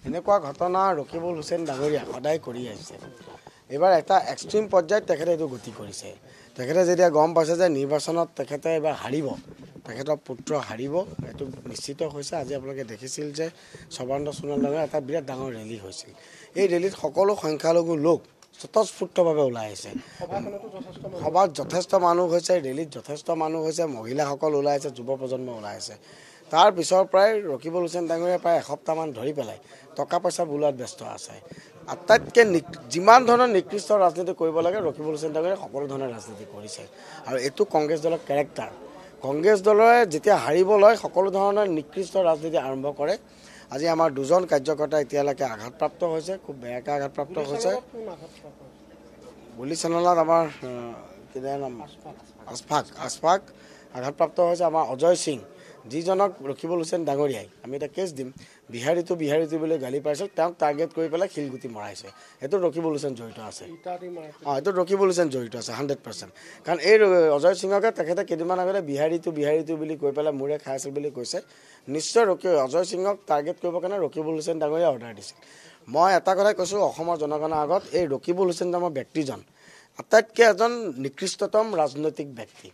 এনেকুৱা ঘটনা ৰকিবুল হুছেইন ডাঙৰীয়া সদায় কৰি আহিছে। এবাৰ এটা এক্সট্ৰিম পৰ্যায়ত তেখেতে এইটো গতি কৰিছে। তেখেতে যেতিয়া গম পাইছে যে নিৰ্বাচনত তেখেতে এবাৰ হাৰিব, তেখেতৰ পুত্ৰ হাৰিব, এইটো নিশ্চিত হৈছে। আজি আপোনালোকে দেখিছিল যে সৰ্বানন্দ সোণোৱাল ডাঙৰীয়া এটা বিৰাট ডাঙৰ ৰেলী হৈছিল। এই ৰেলীত সকলো সংখ্যালঘু লোক স্বতঃস্ফূৰ্তভাৱে ওলাই আহিছে। সভাত যথেষ্ট মানুহ হৈছে, ৰেলীত যথেষ্ট মানুহ হৈছে, মহিলাসকল ওলাই আছে, যুৱ প্ৰজন্ম ওলাই আছে। তাৰ পিছৰ পৰাই ৰকিবুল হুছেইন ডাঙৰীয়া প্ৰায় এসপ্তাহমান ধৰি পেলাই টকা পইচা বোলোৱাত ব্যস্ত আছে। আটাইতকৈ যিমান ধৰণৰ নিকৃষ্ট ৰাজনীতি কৰিব লাগে ৰকিবুল হুছেইন ডাঙৰীয়াই সকলো ধৰণৰ ৰাজনীতি কৰিছে। আৰু এইটো কংগ্ৰেছ দলৰ কেৰেক্টাৰ। কংগ্ৰেছ দলে যেতিয়া হাৰিব লয় সকলো ধৰণৰ নিকৃষ্ট ৰাজনীতি আৰম্ভ কৰে। আজি আমাৰ দুজন কাৰ্যকৰ্তা এতিয়ালৈকে আঘাতপ্ৰাপ্ত হৈছে, খুব বেয়াকৈ আঘাতপ্ৰাপ্ত হৈছে। গুলি চালনাত আমাৰ নাম আশফাক আঘাতপ্ৰাপ্ত হৈছে। আমাৰ অজয় সিং, যিজনক ৰকিবুল হুছেইন ডাঙৰীয়াই আমি এটা কেছ দিম, বিহাৰীটো বুলি গালি পাইছিল, তেওঁক টাৰ্গেট কৰি পেলাই শিলগুটি মৰাইছে। এইটো ৰকিবুল হুছেইন জড়িত আছে। এইটো ৰকিবুল হুছেইন জড়িত আছে 100%। কাৰণ এই অজয় সিঙকে তেখেতে কেইদিনমান আগতে বিহাৰীটো বুলি কৈ পেলাই মূৰে খাই আছিল বুলি কৈছে। নিশ্চয় অজয় সিঙক টাৰ্গেট কৰিবৰ কাৰণে ৰকিবুল হুছেইন ডাঙৰীয়াই অৰ্ডাৰ দিছিল। মই এটা কথাই কৈছোঁ অসমৰ জনগণৰ আগত, এই ৰকিবুল হুছেইন নামৰ ব্যক্তিজন আটাইতকৈ এজন নিকৃষ্টতম ৰাজনৈতিক ব্যক্তি।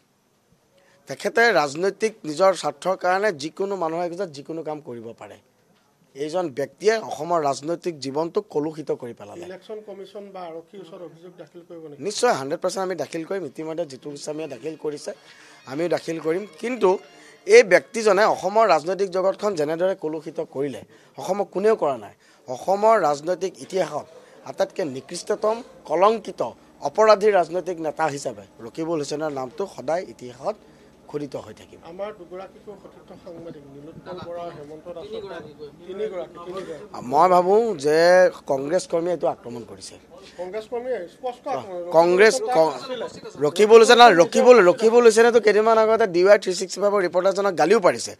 তেখেতে ৰাজনৈতিক নিজৰ স্বাৰ্থৰ কাৰণে যিকোনো মানুহৰ আগত যিকোনো কাম কৰিব পাৰে। এইজন ব্যক্তিয়ে অসমৰ ৰাজনৈতিক জীৱনটোক কলুষিত কৰি পেলালে। ইলেকশ্যন কমিশ্যন বা আৰক্ষীৰ ওচৰত অভিযোগ দাখিল কৰিব নেকি? নিশ্চয় 100% আমি দাখিল কৰিম। ইতিমধ্যে জিতু গোস্বামীয়ে দাখিল কৰিছে, আমিও দাখিল কৰিম। কিন্তু এই ব্যক্তিজনে অসমৰ ৰাজনৈতিক জগতখন যেনেদৰে কলুষিত কৰিলে অসমক কোনেও কৰা নাই। অসমৰ ৰাজনৈতিক ইতিহাসত আটাইতকৈ নিকৃষ্টতম কলংকিত অপৰাধী ৰাজনৈতিক নেতা হিচাপে ৰকিবুল হুছেইনৰ নামটো সদায় ইতিহাসত খোদিত হৈ থাকিব। আমাৰ দুগৰাকীকো সতীৰ্থ সাংবাদিক নীলোৎপল বৰা, হেমন্ত দাস, মই ভাবোঁ যে কংগ্ৰেছ কৰ্মীয়ে এইটো আক্ৰমণ কৰিছে। কংগ্ৰেছ কৰ্মীয়ে স্পষ্ট ৰকিবুল হুছেইনেতো কেইদিনমান আগতে DY 365 ৰিপৰ্টাৰজনক গালিও পাৰিছে।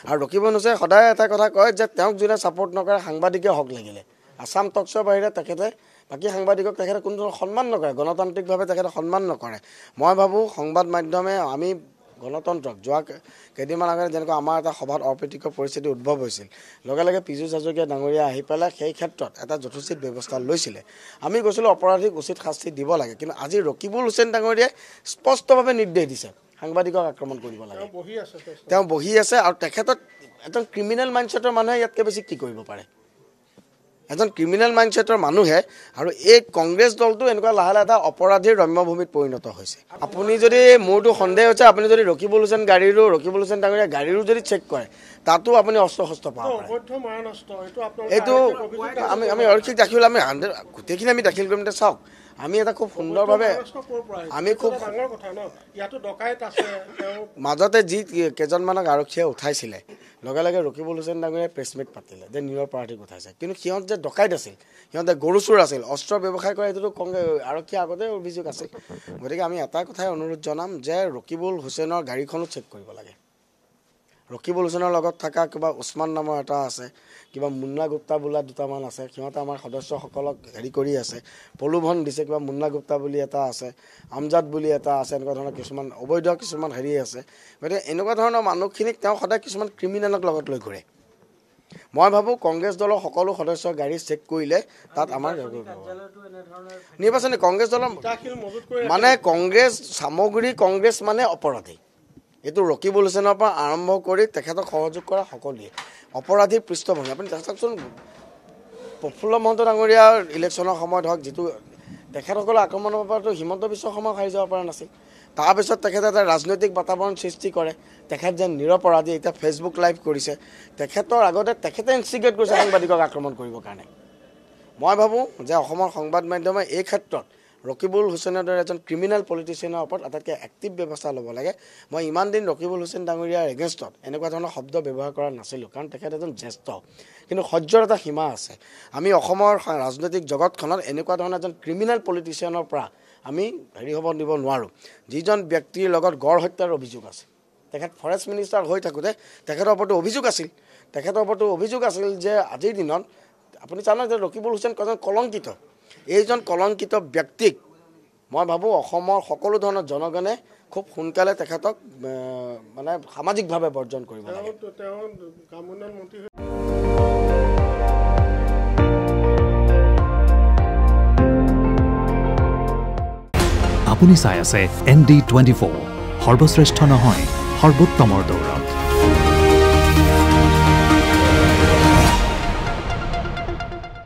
আৰু ৰকিবুল হুছেইনে সদায় এটা কথা কয় যে তেওঁক যোনে ছাপোৰ্ট নকৰে সাংবাদিকে হক লাগিলে। আছাম টকছৰ বাহিৰে তেখেতে বাকী সাংবাদিকক তেখেতে কোনো ধৰণৰ সন্মান নকৰে, গণতান্ত্ৰিকভাৱে তেখেতে সন্মান নকৰে। মই ভাবোঁ সংবাদ মাধ্যমে আমি গণতন্ত্ৰক যোৱা কেইদিনমান আগতে যেনেকৈ আমাৰ এটা সভাত অপ্ৰীতিকৰ পৰিস্থিতি উদ্ভৱ হৈছিল, লগে লগে পীযুষ হাজৰিকা ডাঙৰীয়া আহি পেলাই সেই ক্ষেত্ৰত এটা যথোচিত ব্যৱস্থা লৈছিলে। আমি কৈছিলোঁ অপৰাধীক উচিত শাস্তি দিব লাগে। কিন্তু আজি ৰকিবুল হুছেইন ডাঙৰীয়াই স্পষ্টভাৱে নিৰ্দেশ দিছে সাংবাদিকক আক্ৰমণ কৰিব লাগে। তেওঁ বহি আছে আৰু তেখেতক এজন ক্ৰিমিনেল মাইণ্ডছেটৰ মানুহে ইয়াতকৈ বেছি কি কৰিব পাৰে? এজন ক্ৰিমিনেল মাইণ্ডছেটৰ মানুহে, আৰু এই কংগ্ৰেছ দলটো এনেকুৱা লাহে লাহে এটা অপৰাধীৰ ৰম্যভূমিত পৰিণত হৈছে। আপুনি যদি মোৰতো সন্দেহ হৈছে, আপুনি যদি ৰকিবুল হুছেইন ডাঙৰীয়া গাড়ীৰো যদি চেক কৰে তাতো আপুনি অস্ত্ৰ শস্ত্ৰ পাব পাৰে। এইটো আমি আৰক্ষীক দাখিল গোটেইখিনি আমি দাখিল কৰিম। এতিয়া চাওক, আমি এটা খুব সুন্দৰভাৱে মাজতে যি কেইজনমানক আৰক্ষীয়ে উঠাইছিলে, লগে লগে ৰকিবুল হুছেইন ডাঙৰীয়াই প্ৰেছ মিট পাতিলে যে নিৰপৰাধীক উঠাইছে। কিন্তু সিহঁত যে ডকাইত আছিল, সিহঁতে গৰু চোৰ আছিল, অস্ত্ৰ ব্যৱসায় কৰা, এইটোতো আৰক্ষীৰ আগতে অভিযোগ আছিল। গতিকে আমি এটা কথাই অনুৰোধ জনাম যে ৰকিবুল হুছেইনৰ গাড়ীখনো চেক কৰিব লাগে। ৰকিবুল হুছেইনৰ লগত থকা কিবা উছমান নামৰ এটা আছে, কিবা মুন্না গুপ্তা বোলা দুটামান আছে, সিহঁতে আমাৰ সদস্যসকলক হেৰি কৰি আছে, প্ৰলোভন দিছে। কিবা মুন্না গুপ্তা বুলি এটা আছে, আমজাদ বুলি এটা আছে, এনেকুৱা ধৰণৰ কিছুমান অবৈধ কিছুমান হেৰি আছে। গতিকে এনেকুৱা ধৰণৰ মানুহখিনিক তেওঁ সদায় কিছুমান ক্ৰিমিনেলক লগত লৈ ঘূৰে। মই ভাবোঁ কংগ্ৰেছ দলৰ সকলো সদস্যৰ গাড়ী চেক কৰিলে তাত আমাৰ নিৰ্বাচনী কংগ্ৰেছ দলৰ মানে কংগ্ৰেছ সামগ্ৰী, কংগ্ৰেছ মানে অপৰাধী। এইটো ৰকিবুল হুছেইনৰ পৰা আৰম্ভ কৰি তেখেতক সহযোগ কৰা সকলোৱে অপৰাধীৰ পৃষ্ঠভূমি। আপুনি চাওকচোন, প্ৰফুল্ল মহন্ত ডাঙৰীয়াৰ ইলেকশ্যনৰ সময়ত হওক, যিটো তেখেতসকলৰ আক্ৰমণৰ পৰাতো হিমন্ত বিশ্ব শৰ্মাক হাৰি যাব পৰা নাছিল। তাৰপিছত তেখেতে এটা ৰাজনৈতিক বাতাবৰণ সৃষ্টি কৰে, তেখেত যেন নিৰপৰাধী। এতিয়া ফেচবুক লাইভ কৰিছে, তেখেতৰ আগতে তেখেতে ইনষ্টিগেট কৰিছে সাংবাদিকক আক্ৰমণ কৰিবৰ কাৰণে। মই ভাবোঁ যে অসমৰ সংবাদ মাধ্যমে এই ক্ষেত্ৰত ৰকিবুল হুছেইনৰ দৰে এজন ক্ৰিমিনেল পলিটিচিয়ানৰ ওপৰত আটাইতকৈ এক্টিভ ব্যৱস্থা ল'ব লাগে। মই ইমান দিন ৰকিবুল হুছেইন ডাঙৰীয়াৰ এগেইনষ্টত এনেকুৱা ধৰণৰ শব্দ ব্যৱহাৰ কৰা নাছিলোঁ, কাৰণ তেখেত এজন জ্যেষ্ঠ। কিন্তু সহ্যৰ এটা সীমা আছে। আমি অসমৰ ৰাজনৈতিক জগতখনত এনেকুৱা ধৰণৰ এজন ক্ৰিমিনেল পলিটিচিয়ানৰ পৰা আমি হেৰি হ'ব দিব নোৱাৰোঁ, যিজন ব্যক্তিৰ লগত গড় হত্যাৰ অভিযোগ আছে। তেখেত ফৰেষ্ট মিনিষ্টাৰ হৈ থাকোঁতে তেখেতৰ ওপৰতো অভিযোগ আছিল যে আজিৰ দিনত আপুনি জানে যে ৰকিবুল হুছেইন এজন কলংকিত। এইজন কলংকিত ব্যক্তিক মই ভাবোঁ অসমৰ সকলো ধৰণৰ জনগণে খুব সোনকালে তেখেতক মানে সামাজিকভাৱে বৰ্জন কৰিব লাগে। আপুনি চাই আছে ND24 সৰ্বশ্ৰেষ্ঠ নহয় সৰ্বোত্তমৰ দৌৰ